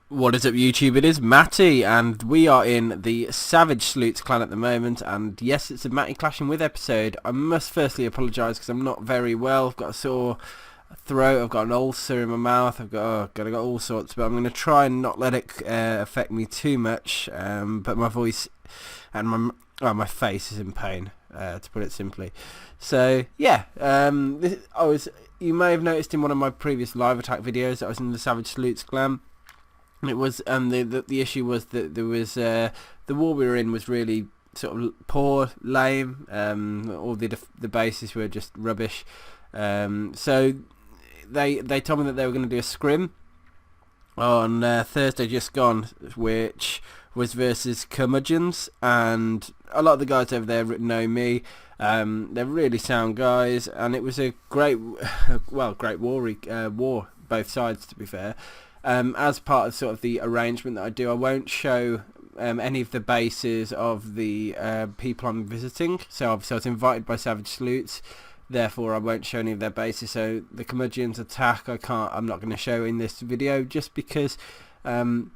What is up, YouTube? It is Matty, and we are in the Savage Sloots clan at the moment, and yes, it's a Matty clashing with episode. I must firstly apologise because I'm not very well. I've got a sore throat, I've got an ulcer in my mouth, I've got all sorts, but I'm going to try and not let it affect me too much, but my voice and my face is in pain, to put it simply. So, yeah, you may have noticed in one of my previous live attack videos that I was in the Savage Sloots clan. It was the issue was that there was the war we were in was really sort of poor, lame. All the bases were just rubbish. So they told me that they were going to do a scrim on Thursday just gone, which was versus Curmudgeons, and a lot of the guys over there know me. They're really sound guys, and it was a great war both sides, to be fair. As part of sort of the arrangement that I do, I won't show any of the bases of the people I'm visiting. So obviously I was invited by Savage Sloots, therefore I won't show any of their bases. So the Curmudgeons attack, I'm not going to show in this video, just because, not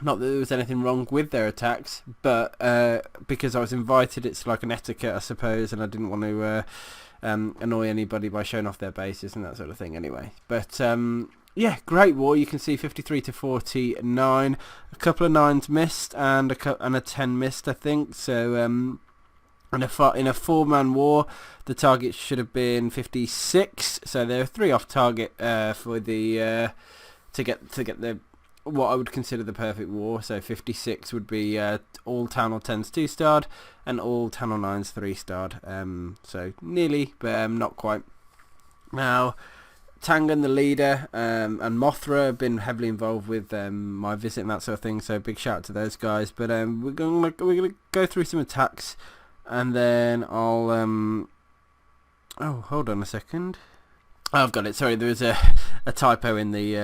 that there was anything wrong with their attacks, but because I was invited, it's like an etiquette, I suppose, and I didn't want to annoy anybody by showing off their bases and that sort of thing anyway. But yeah, great war. You can see 53 to 49. A couple of 9s missed and a 10 missed, I think. So in a 4-man war, the target should have been 56. So there are 3 off target for the to get the what I would consider the perfect war. So 56 would be all Town or 10s 2-starred and all Town or 9s 3-starred. So nearly, but not quite. Now, Tangan, the leader, and Mothra have been heavily involved with my visit and that sort of thing, so big shout out to those guys. But we're gonna go through some attacks, and then I'll oh, hold on a second. Oh, I've got it. Sorry, there was a typo in the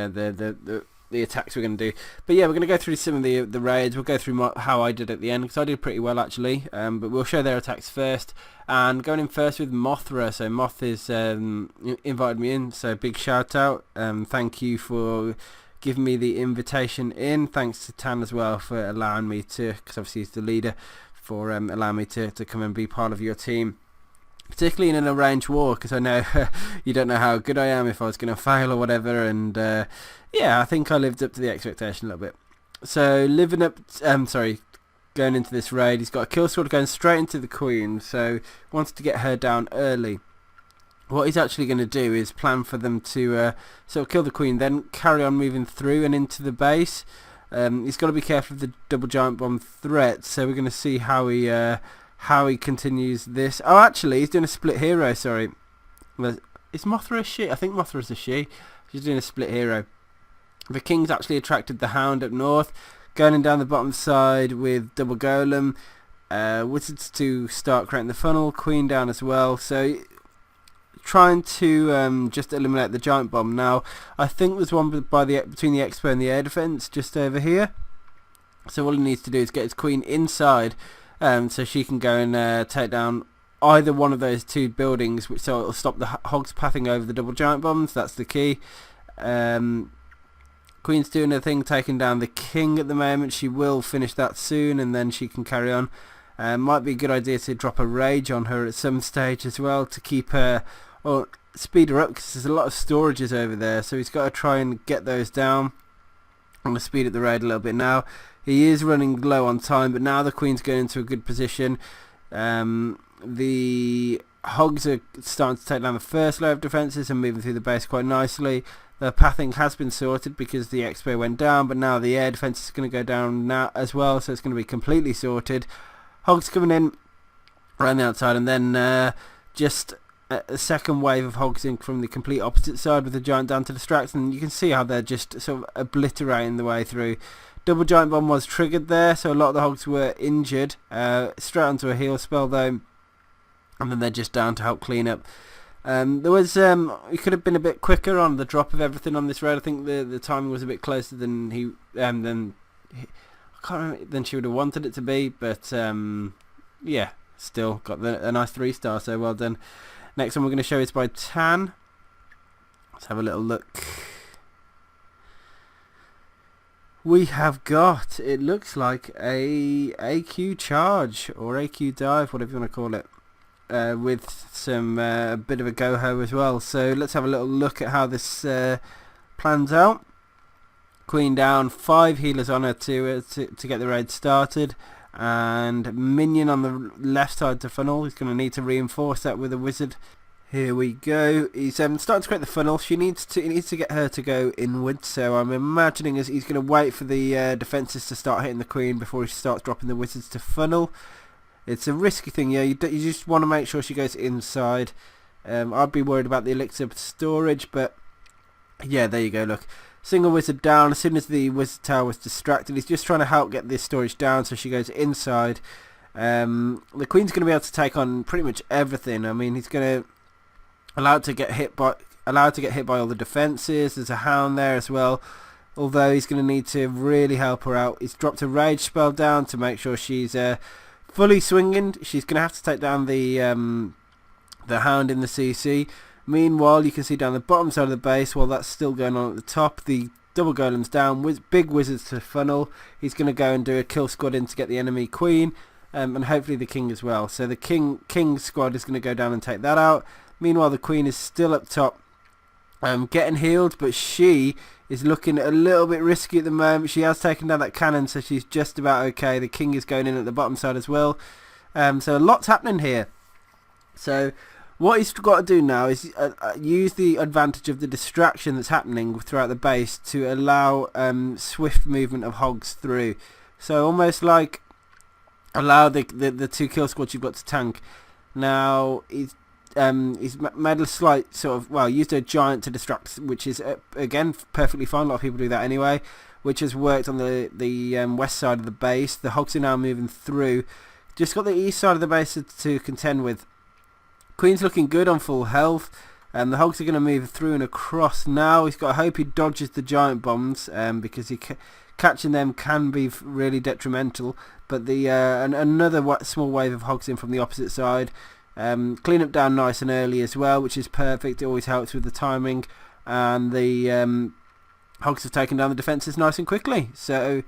attacks we're going to do. But yeah, we're going to go through some of the raids. We'll go through how I did at the end, because I did pretty well actually. But we'll show their attacks first. And going in first with Mothra. So Moth is invited me in, so big shout out. Thank you for giving me the invitation in. Thanks to Tan as well for allowing me to, because obviously he's the leader, for allowing me to come and be part of your team. Particularly in an arranged war, because I know you don't know how good I am, if I was going to fail or whatever, and yeah, I think I lived up to the expectation a little bit. So going into this raid, he's got a kill sword going straight into the Queen, so wants to get her down early. What he's actually going to do is plan for them to sort of kill the Queen, then carry on moving through and into the base. He's got to be careful of the double giant bomb threat, so we're going to see how he continues this. Oh, actually, he's doing a split hero, sorry. Is Mothra a she? I think Mothra's a she. She's doing a split hero. The King's actually attracted the Hound up north, going down the bottom side with double golem. Wizards to start creating the funnel, Queen down as well. So trying to just eliminate the giant bomb. Now, I think there's one between the Expo and the air defense just over here. So all he needs to do is get his Queen inside, so she can go and take down either one of those 2 buildings, so it'll stop the hogs pathing over the double giant bombs. That's the key. Queen's doing her thing, taking down the King at the moment. She will finish that soon, and then she can carry on. Might be a good idea to drop a rage on her at some stage as well, to keep her, or speed her up, because there's a lot of storages over there, so he's got to try and get those down. I'm going to speed up the raid a little bit now. He is running low on time, but now the Queen's going into a good position. The Hogs are starting to take down the first layer of defences and moving through the base quite nicely. The pathing has been sorted because the Expo went down, but now the air defence is going to go down now as well, so it's going to be completely sorted. Hogs coming in around the outside, and then just a second wave of Hogs in from the complete opposite side with the giant down to distract, and you can see how they're just sort of obliterating the way through. Double giant bomb was triggered there, so a lot of the Hogs were injured. Straight onto a heal spell though, and then they're just down to help clean up. There was he could have been a bit quicker on the drop of everything on this raid. I think the timing was a bit closer than I can't remember, than she would have wanted it to be, but yeah, still got a nice 3-star, so well done. Next one we're going to show is by Tan. Let's have a little look. we have got, it looks like a AQ charge or AQ dive, whatever you want to call it, with some a bit of a go-ho as well. So let's have a little look at how this plans out. Queen down, 5 healers on her to get the raid started, and minion on the left side to funnel. He's going to need to reinforce that with a wizard. Here we go. He's starting to create the funnel. He needs to get her to go inwards. So I'm imagining as he's going to wait for the defences to start hitting the queen before he starts dropping the wizards to funnel. It's a risky thing, yeah. You just want to make sure she goes inside. I'd be worried about the elixir storage, but yeah, there you go. Look, single wizard down. As soon as the wizard tower was distracted, he's just trying to help get this storage down so she goes inside. The queen's going to be able to take on pretty much everything. I mean, he's going to allowed to get hit by all the defences. There's a hound there as well, although he's going to need to really help her out. He's dropped a rage spell down to make sure she's fully swinging. She's going to have to take down the hound in the CC. Meanwhile, you can see down the bottom side of the base, while that's still going on at the top, the double golems down with big wizards to funnel. He's going to go and do a kill squad in to get the enemy queen, and hopefully the king as well. So the king squad is going to go down and take that out. Meanwhile, the queen is still up top, getting healed, but she is looking a little bit risky at the moment. She has taken down that cannon, so she's just about okay. The king is going in at the bottom side as well. So a lot's happening here. So what he's got to do now is use the advantage of the distraction that's happening throughout the base to allow swift movement of hogs through. So almost like allow the 2 kill squads you've got to tank. Now he's made a slight sort of, well, used a giant to distract, which is again perfectly fine. A lot of people do that anyway, which has worked on the west side of the base. The hogs are now moving through. Just got the east side of the base to contend with. Queen's looking good on full health, and the hogs are going to move through and across now. He's got to hope he dodges the giant bombs, because catching them can be really detrimental. But the another small wave of hogs in from the opposite side. Clean up down nice and early as well, which is perfect. It always helps with the timing, and the hogs have taken down the defences nice and quickly. So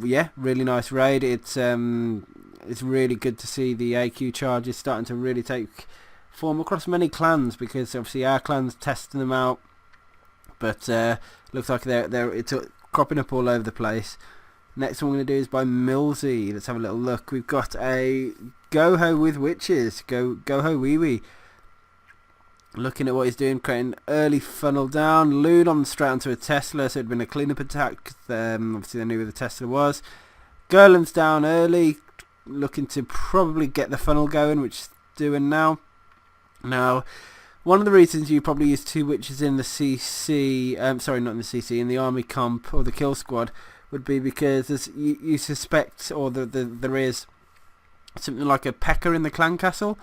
yeah, really nice raid. It's really good to see the AQ charges starting to really take form across many clans, because obviously our clan's testing them out, but looks like it's cropping up all over the place. Next one we're going to do is by Millsy. Let's have a little look. We've got a Go-Ho with witches. Go-Ho wee wee. Looking at what he's doing, creating early funnel down. Loon on straight onto a Tesla, so it'd been a cleanup attack. Obviously they knew where the Tesla was. Golem's down early, looking to probably get the funnel going, which it's doing now. Now, one of the reasons you probably use 2 witches in the CC, sorry, not in the CC, in the army comp or the kill squad, would be because you suspect, or there is something like a P.E.K.K.A. in the clan castle,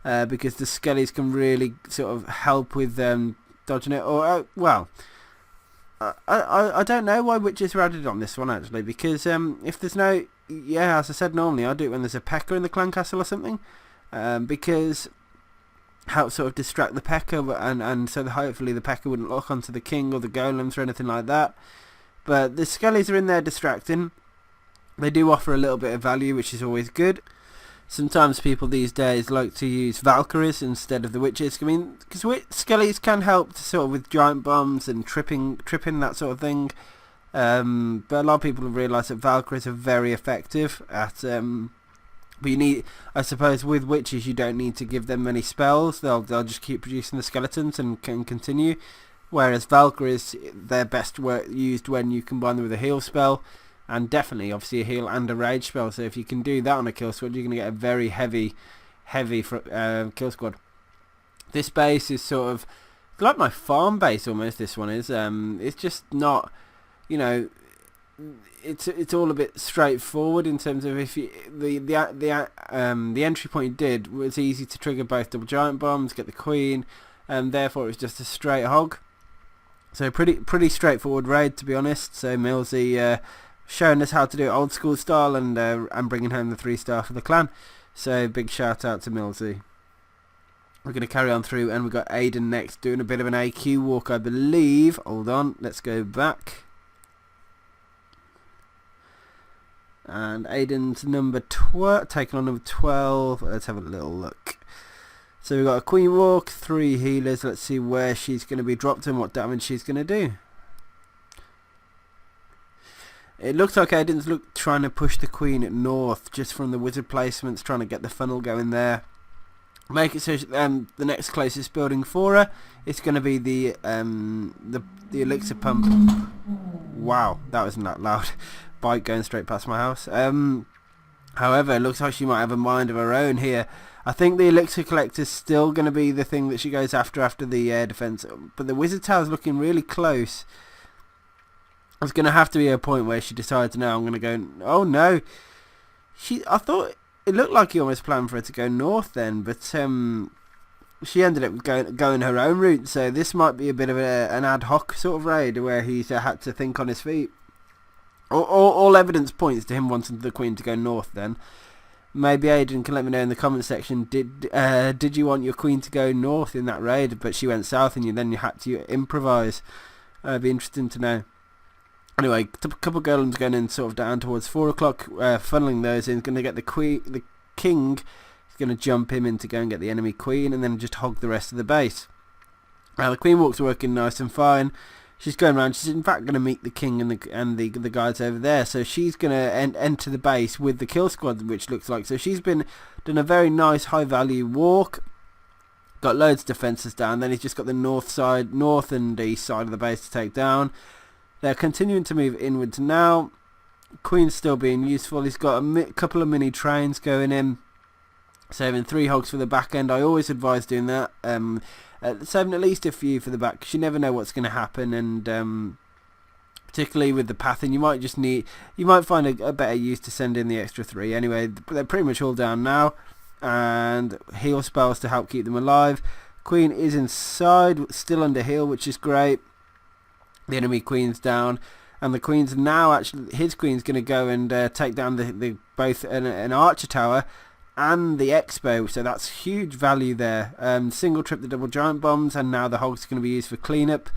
because the skellies can really sort of help with dodging it. Or well, I don't know why witches are added on this one actually, because if there's no, yeah, as I said, normally I do it when there's a P.E.K.K.A. in the clan castle or something, because help sort of distract the P.E.K.K.A. and so hopefully the P.E.K.K.A. wouldn't lock onto the king or the golems or anything like that. But the skellies are in there distracting. They do offer a little bit of value, which is always good. Sometimes people these days like to use Valkyries instead of the witches. I mean, because skellies can help to sort of with giant bombs and tripping, that sort of thing. But a lot of people have realised that Valkyries are very effective at. But you need, I suppose, with witches you don't need to give them many spells. They'll just keep producing the skeletons and can continue. Whereas Valkyries, they're best used when you combine them with a heal spell, and definitely, obviously, a heal and a rage spell. So if you can do that on a kill squad, you're going to get a very heavy kill squad. This base is sort of like my farm base almost. This one is. It's just not, you know, it's all a bit straightforward in terms of if you, the entry point you did was easy to trigger both double giant bombs, get the queen, and therefore it was just a straight hog. So pretty straightforward raid, to be honest. So Millsy showing us how to do it old school style, and bringing home the 3-star for the clan. So big shout out to Millsy. We're going to carry on through, and we've got Aiden next doing a bit of an AQ walk, I believe. Hold on, let's go back. And Aiden's number 12, taking on number 12. Let's have a little look. So we've got a Queen Walk, 3 healers. Let's see where she's going to be dropped and what damage she's going to do. It looks like Aiden's trying to push the Queen north just from the wizard placements, trying to get the funnel going there. Make it so the next closest building for her is going to be the elixir pump. Wow, that wasn't that loud. Bike going straight past my house. However, it looks like she might have a mind of her own here. I think the elixir collector is still going to be the thing that she goes after the air defense, but the wizard tower is looking really close. There's going to have to be a point where she decides, no, I'm going to go. Oh no, I thought it looked like he almost planned for her to go north then, but she ended up going her own route. So this might be a bit of an ad hoc sort of raid where he's had to think on his feet. All evidence points to him wanting the Queen to go north then. Maybe Aiden can let me know in the comment section, did you want your Queen to go north in that raid, but she went south and you had to improvise? It'd be interesting to know. Anyway, a couple of golems going in sort of down towards 4 o'clock, funneling those in, going to get the king, is going to jump him in to go and get the enemy queen, and then just hog the rest of the base. Now the Queen Walk's working nice and fine. She's going around. She's in fact going to meet the king and the guys over there. So she's going to enter the base with the kill squad, which looks like. So she's done a very nice high value walk. Got loads of defences down. Then he's just got the north and east side of the base to take down. They're continuing to move inwards now. Queen's still being useful. He's got a couple of mini trains going in, saving 3 hogs for the back end. I always advise doing that. Saving at least a few for the back, because you never know what's going to happen, and particularly with the pathing, you might find a better use to send in the extra 3. Anyway, they're pretty much all down now, and heal spells to help keep them alive. Queen is inside, still under heal, which is great. The enemy Queen's down, and the Queen's now his Queen's going to go and take down both an archer tower and the expo, so that's huge value there. Single trip the double giant bombs, and now the hogs are going to be used for cleanup.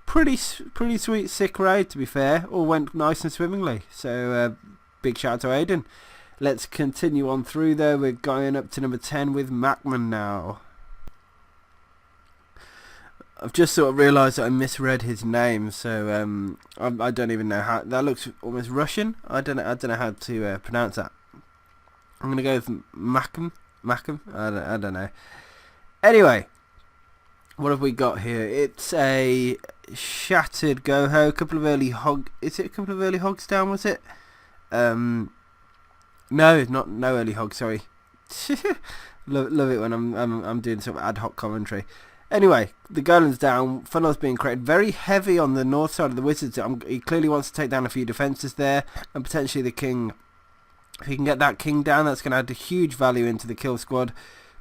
Pretty sweet, sick raid, to be fair. All went nice and swimmingly, so big shout out to Aiden. Let's continue on through though. We're going up to number 10 with Macman now. I've just sort of realised that I misread his name, so I don't even know how. That looks almost Russian. I don't know how to pronounce that. I'm gonna go with Macam. I don't know. Anyway, what have we got here? It's a shattered Goho. A couple of early Is it a couple of early hogs down? Was it? No, no early hogs. Sorry. love it when I'm doing some ad hoc commentary. Anyway, the golem's down. Funnel's being created. Very heavy on the north side of the wizards. He clearly wants to take down a few defences there, and potentially the king. If he can get that king down, that's going to add a huge value into the kill squad,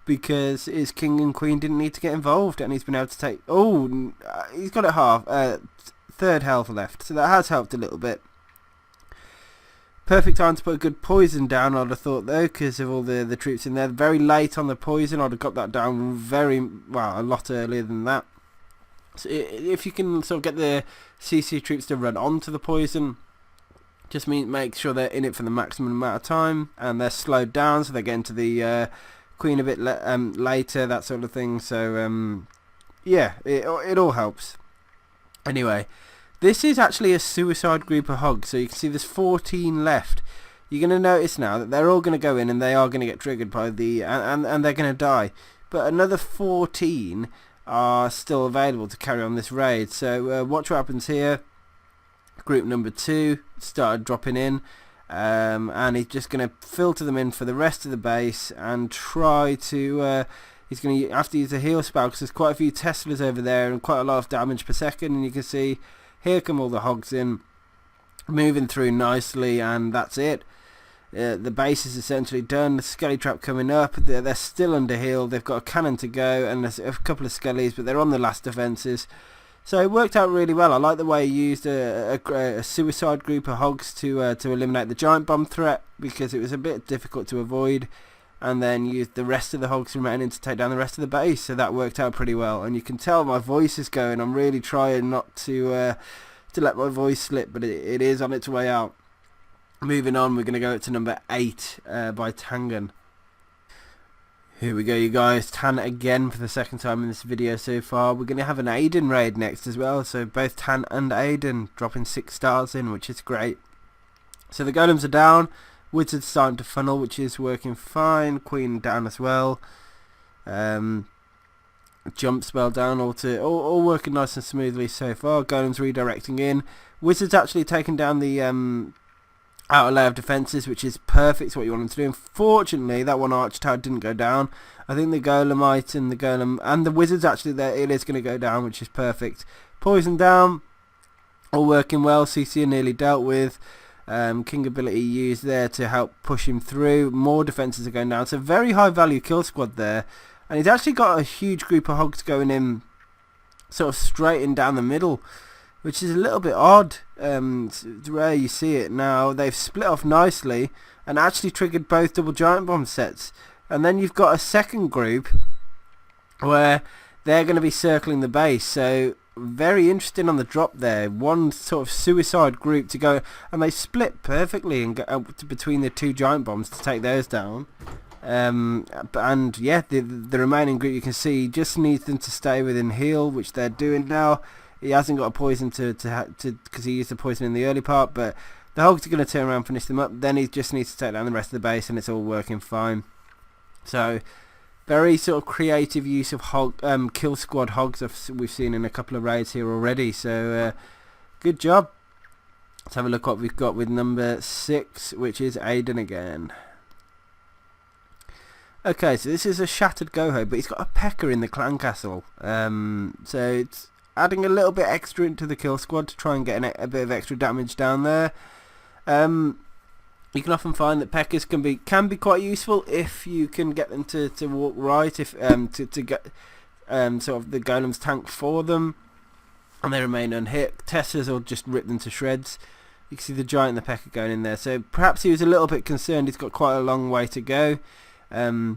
because his king and queen didn't need to get involved, and he's been able to take. Oh, he's got it half. Third health left, so that has helped a little bit. Perfect time to put a good poison down, I'd have thought, though, because of all the troops in there. Very late on the poison. I'd have got that down a lot earlier than that. So if you can sort of get the CC troops to run onto the poison, just make sure they're in it for the maximum amount of time, and they're slowed down, so they get into the queen a bit later, that sort of thing. So yeah, it all helps. Anyway, this is actually a suicide group of hogs, so you can see there's 14 left. You're going to notice now that they're all going to go in, and they are going to get triggered by the and they're going to die. But another 14 are still available to carry on this raid. So watch what happens here. Group number 2 started dropping in, and he's just going to filter them in for the rest of the base and try to. He's going to have to use a heal spell, because there's quite a few Teslas over there and quite a lot of damage per second, and you can see. Here come all the hogs in, moving through nicely, and that's it. The base is essentially done. The skelly trap coming up. They're still under heal. They've got a cannon to go, and there's a couple of skellies, but they're on the last defences. So it worked out really well. I like the way he used a suicide group of hogs to eliminate the giant bomb threat, because it was a bit difficult to avoid, and then used the rest of the hogs remaining to take down the rest of the base. So that worked out pretty well, and you can tell my voice is going. I'm really trying not to let my voice slip, but it is on its way out. Moving on, we're going to go up to number 8 by Tangan. Here we go, you guys. Tan again for the second time in this video so far. We're going to have an Aiden raid next as well. So both Tan and Aiden dropping 6 stars in, which is great. So the golems are down. Wizard's starting to funnel, which is working fine. Queen down as well. Jump spell down. All working nice and smoothly so far. Golems redirecting in. Wizard's actually taken down the outer layer of defences, which is perfect. It's what you want them to do. Unfortunately, that one arch tower didn't go down. I think the golemite and the golem and the wizards actually there, it is going to go down, which is perfect. Poison down, all working well. CC nearly dealt with. King ability used there to help push him through. More defences are going down. So very high value kill squad there, and he's actually got a huge group of hogs going in, sort of straight in down the middle, which is a little bit odd. It's rare you see it now. They've split off nicely and actually triggered both double giant bomb sets. And then you've got a second group where they're going to be circling the base. So very interesting on the drop there. One sort of suicide group to go, and they split perfectly and go between the 2 giant bombs to take those down. And yeah, the remaining group, you can see, just needs them to stay within heal, which they're doing now. He hasn't got a poison to because he used the poison in the early part, but the hogs are going to turn around and finish them up. Then he just needs to take down the rest of the base, and it's all working fine. So very sort of creative use of kill squad hogs we've seen in a couple of raids here already. So good job. Let's have a look what we've got with number 6, which is Aiden again. Okay, so this is a shattered Goho, but he's got a P.E.K.K.A. in the clan castle. So it's adding a little bit extra into the kill squad to try and get a bit of extra damage down there. You can often find that P.E.K.K.A.s can be quite useful if you can get them to walk right, if to get sort of the golems tank for them, and they remain unhit. Teslas will just rip them to shreds. You can see the giant and the P.E.K.K.A. going in there. So perhaps he was a little bit concerned. He's got quite a long way to go. I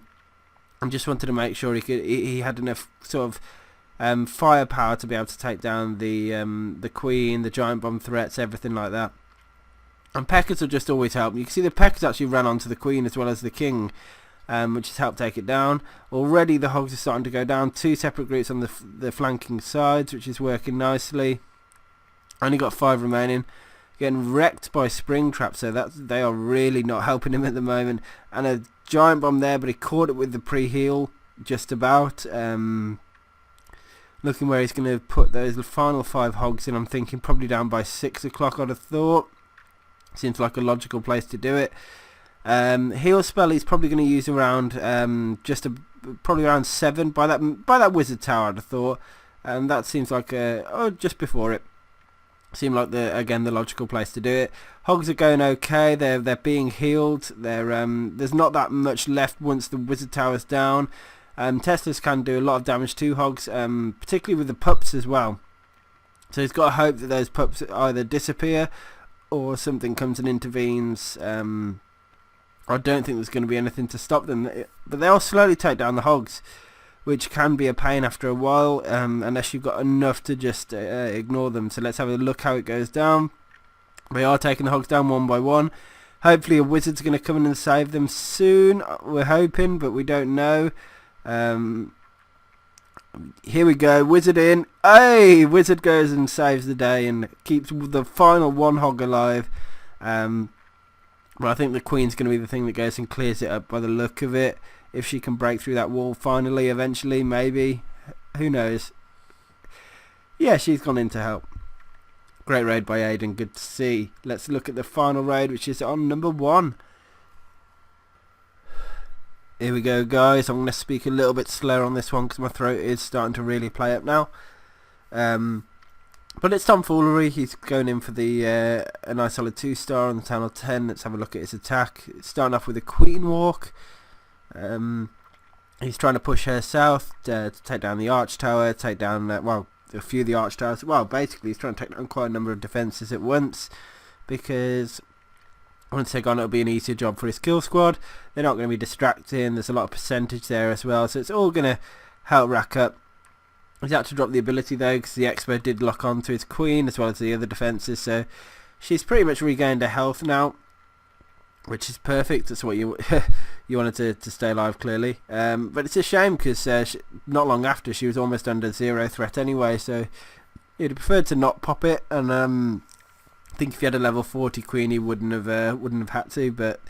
just wanted to make sure he had enough sort of firepower to be able to take down the queen, the giant bomb threats, everything like that. And P.E.K.K.A.s will just always help. You can see the P.E.K.K.A.s actually ran onto the queen as well as the king, which has helped take it down. Already the hogs are starting to go down. 2 separate groups on the flanking sides, which is working nicely. Only got 5 remaining. Getting wrecked by spring traps, so they are really not helping him at the moment. And a giant bomb there, but he caught it with the pre-heal just about. Looking where he's going to put those final 5 hogs in. I'm thinking probably down by 6 o'clock, I'd have thought. Seems like a logical place to do it. Heal spell he's probably going to use around probably around 7 by that wizard tower, I'd have thought. And that seems like just before it. Seemed like the logical place to do it. Hogs are going okay. They're being healed. There's not that much left once the wizard tower's down. Teslas can do a lot of damage to hogs, particularly with the pups as well. So he's got to hope that those pups either disappear or something comes and intervenes. I don't think there's going to be anything to stop them, but they'll slowly take down the hogs, which can be a pain after a while, unless you've got enough to just ignore them. So let's have a look how it goes down. They are taking the hogs down one by one. Hopefully a wizard's going to come in and save them soon. We're hoping, but we don't know. Here we go, wizard in. Hey, wizard goes and saves the day and keeps the final 1 hog alive. But I think the queen's going to be the thing that goes and clears it up by the look of it. If she can break through that wall finally, eventually, maybe. Who knows? Yeah, she's gone in to help. Great raid by Aiden, good to see. Let's look at the final raid, which is on number 1. Here we go, guys. I'm going to speak a little bit slower on this one because my throat is starting to really play up now. But it's tomfoolery. He's going in for a nice solid 2-star on the town of 10. Let's have a look at his attack. It's starting off with a queen walk. He's trying to push her south to take down the arch tower, take down a few of the arch towers. Well, basically he's trying to take down quite a number of defences at once, because once they're gone it'll be an easier job for his kill squad. They're not going to be distracting. There's a lot of percentage there as well, so it's all going to help rack up. He's had to drop the ability though, because the Expo did lock on to his queen as well as the other defences, so she's pretty much regained her health now. which is perfect. That's what you you wanted to stay alive, clearly. But it's a shame because not long after she was almost under 0 threat anyway, so you'd have preferred to not pop it. And I think if you had a level 40 queen, he wouldn't have had to, but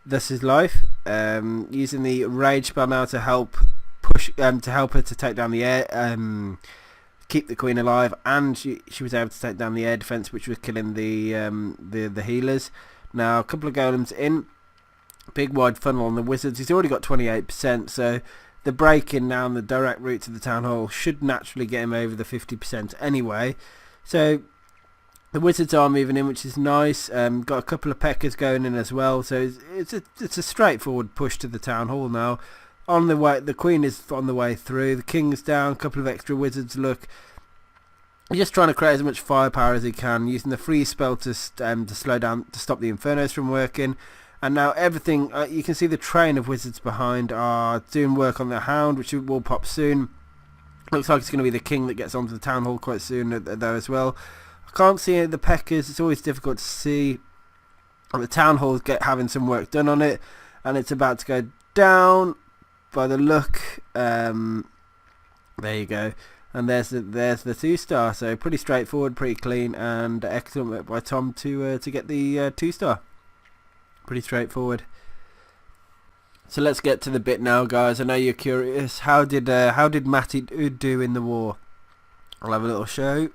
this is life. Using the rage spell now to help push to help her to take down the air, keep the queen alive, and she was able to take down the air defense, which was killing the healers. Now a couple of golems in, big wide funnel on the wizards. He's already got 28%, so the break-in now and the direct route to the town hall should naturally get him over the 50% anyway. So the wizards are moving in, which is nice. Got a couple of Peckers going in as well, so it's a straightforward push to the town hall now. On the way, the queen is on the way through. The king's down. A couple of extra wizards. Look, he's just trying to create as much firepower as he can, using the freeze spell to slow down, to stop the infernos from working. And now everything, you can see the train of wizards behind are doing work on the hound, which will pop soon. Looks like it's going to be the king that gets onto the town hall quite soon though as well. I can't see the Peckers. It's always difficult to see. And the town hall's having some work done on it, and it's about to go down. By the look, there you go, and there's the 2-star. So pretty straightforward, pretty clean, and excellent work by Tom to get the 2-star. Pretty straightforward. So let's get to the bit now, guys. I know you're curious. How did Matty do in the war? I'll have a little show.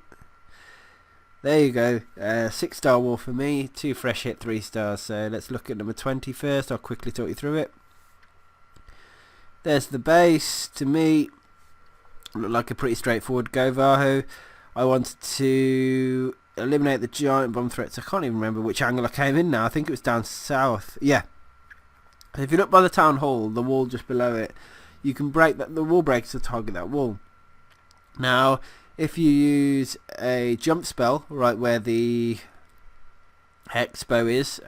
There you go. 6-star war for me. 2 fresh hit, 3 stars. So let's look at number 20 first. I'll quickly talk you through it. There's the base. To me, looked like a pretty straightforward go, Vahu. I wanted to eliminate the giant bomb threats. I can't even remember which angle I came in now. I think it was down south. Yeah. If you look by the town hall, the wall just below it, you can break that. The wall breaks to target that wall. Now, if you use a jump spell right where the hex bow is,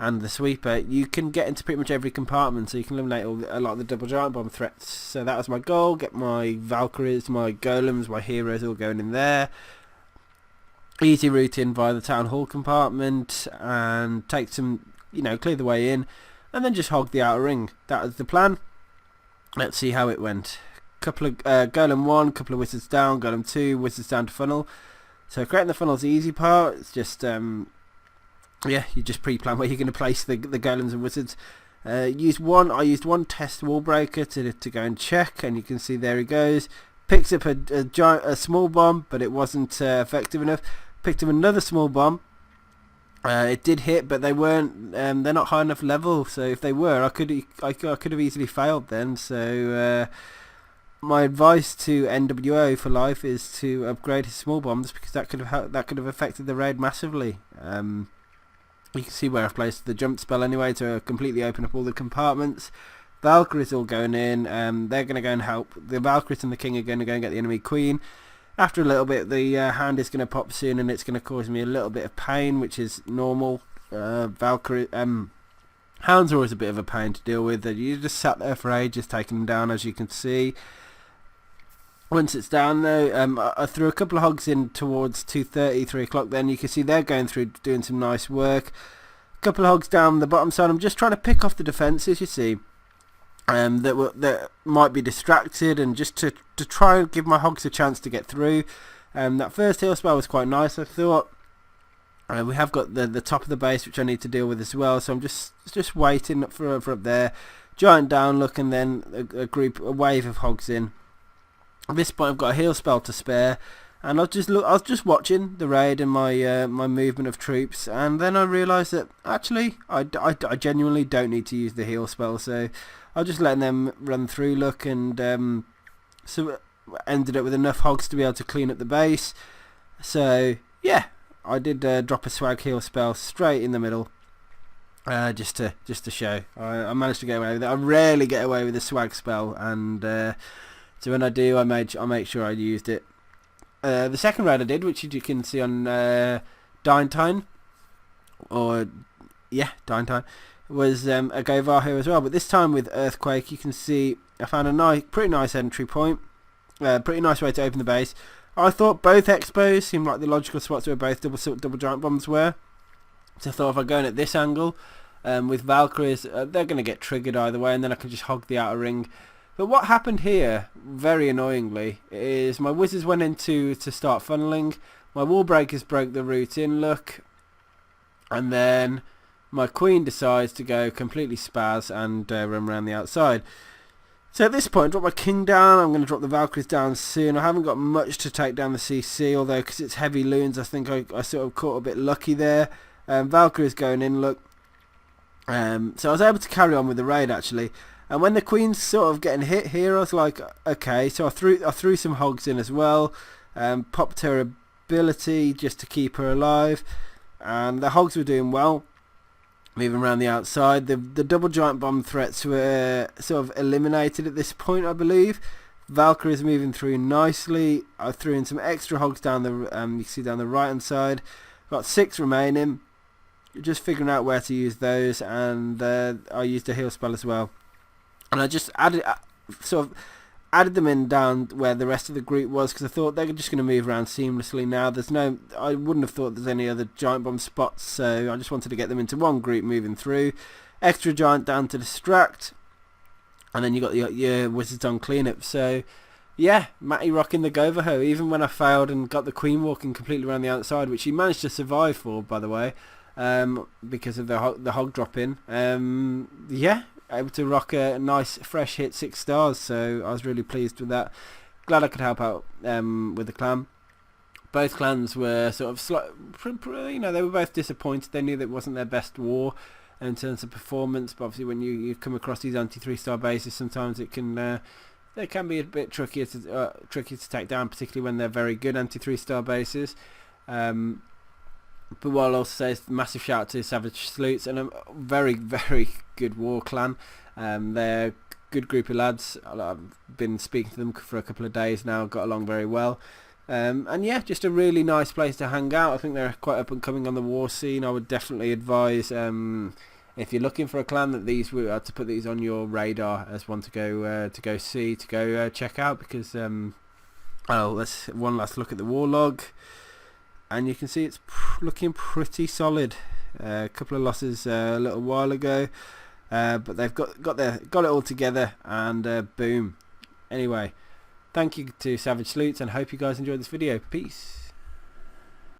and the sweeper, you can get into pretty much every compartment, so you can eliminate a lot of the double giant bomb threats. So that was my goal, get my Valkyries, my golems, my heroes all going in there. Easy route in via the town hall compartment, and take some, clear the way in, and then just hog the outer ring. That was the plan. Let's see how it went. Couple of golem 1, couple of wizards down, golem 2, wizards down to funnel. So creating the funnel is the easy part. It's just yeah, you just pre-plan where you're going to place the golems and wizards. I used one test wall breaker to go and check, and you can see there he goes. Picks up a small bomb, but it wasn't effective enough. Picked up another small bomb. It did hit, but they weren't. They're not high enough level. So if they were, I could have easily failed then. So my advice to NWO for life is to upgrade his small bombs, because that could have affected the raid massively. You can see where I've placed the jump spell anyway to completely open up all the compartments. Valkyries all going in. They're going to go and help. The Valkyries and the king are going to go and get the enemy queen. After a little bit, the hand is going to pop soon, and it's going to cause me a little bit of pain, which is normal. Valkyrie hounds are always a bit of a pain to deal with. You just sat there for ages taking them down, as you can see. Once it's down though, I threw a couple of hogs in towards 2:30, 3 o'clock. Then you can see they're going through doing some nice work. A couple of hogs down the bottom side. I'm just trying to pick off the defences, you see, that might be distracted, and just to try and give my hogs a chance to get through. That first heal spell was quite nice, I thought. We have got the top of the base, which I need to deal with as well. So I'm just waiting for up there. Giant down look, and then a wave of hogs in. At this point, I've got a heal spell to spare, and I was just watching the raid and my my movement of troops, and then I realised that actually I genuinely don't need to use the heal spell, so I was just letting them run through. Look, and so ended up with enough hogs to be able to clean up the base. So yeah, I did drop a swag heal spell straight in the middle, just to show. I managed to get away with it. I rarely get away with a swag spell, and so when I do, I make sure I used it. The second raid I did, which you can see on Dine, Dine, was a Govahu as well. But this time with Earthquake, you can see I found a pretty nice entry point. Pretty nice way to open the base. I thought both expos seemed like the logical spots where both double giant bombs were. So I thought if I go in at this angle with Valkyries, they're going to get triggered either way, and then I can just hog the outer ring. But what happened here, very annoyingly, is my wizards went in to start funneling. My wall breakers broke the route in, look. And then my queen decides to go completely spaz and run around the outside. So at this point, drop my king down. I'm going to drop the Valkyries down soon. I haven't got much to take down the CC, although because it's heavy loons, I think I sort of caught a bit lucky there. Valkyries going in, look. So I was able to carry on with the raid actually. And when the queen's sort of getting hit here, I was like, okay. So I threw some hogs in as well. Popped her ability just to keep her alive. And the hogs were doing well, moving around the outside. The double giant bomb threats were sort of eliminated at this point, I believe. Valkyrie's moving through nicely. I threw in some extra hogs down the you can see down the right hand side. Got 6 remaining. Just figuring out where to use those, and I used a heal spell as well. And I just added them in down where the rest of the group was, because I thought they were just going to move around seamlessly now. I wouldn't have thought there's any other giant bomb spots, so I just wanted to get them into one group moving through. Extra giant down to distract, and then you got your wizards on cleanup. So yeah, Matty rocking the Govaho, even when I failed and got the queen walking completely around the outside, which he managed to survive for, by the way, because of the hog drop in. Yeah, able to rock a nice fresh hit 6 stars, so I was really pleased with that. Glad I could help out with the clan. Both clans were sort of they were both disappointed. They knew that it wasn't their best war in terms of performance, but obviously when you come across these anti 3-star bases, sometimes they can be a bit trickier to take down, particularly when they're very good anti 3-star bases. But what I'll also say is massive shout out to Savage Sloots and a very, very good war clan. They're a good group of lads. I've been speaking to them for a couple of days now, got along very well. And yeah, just a really nice place to hang out. I think they're quite up and coming on the war scene. I would definitely advise, if you're looking for a clan, that these were to put these on your radar as one to go check out, because let's one last look at the war log. And you can see it's looking pretty solid. A couple of losses a little while ago, but they've got it all together, and boom. Anyway, thank you to Savage Sloots, and hope you guys enjoyed this video. Peace.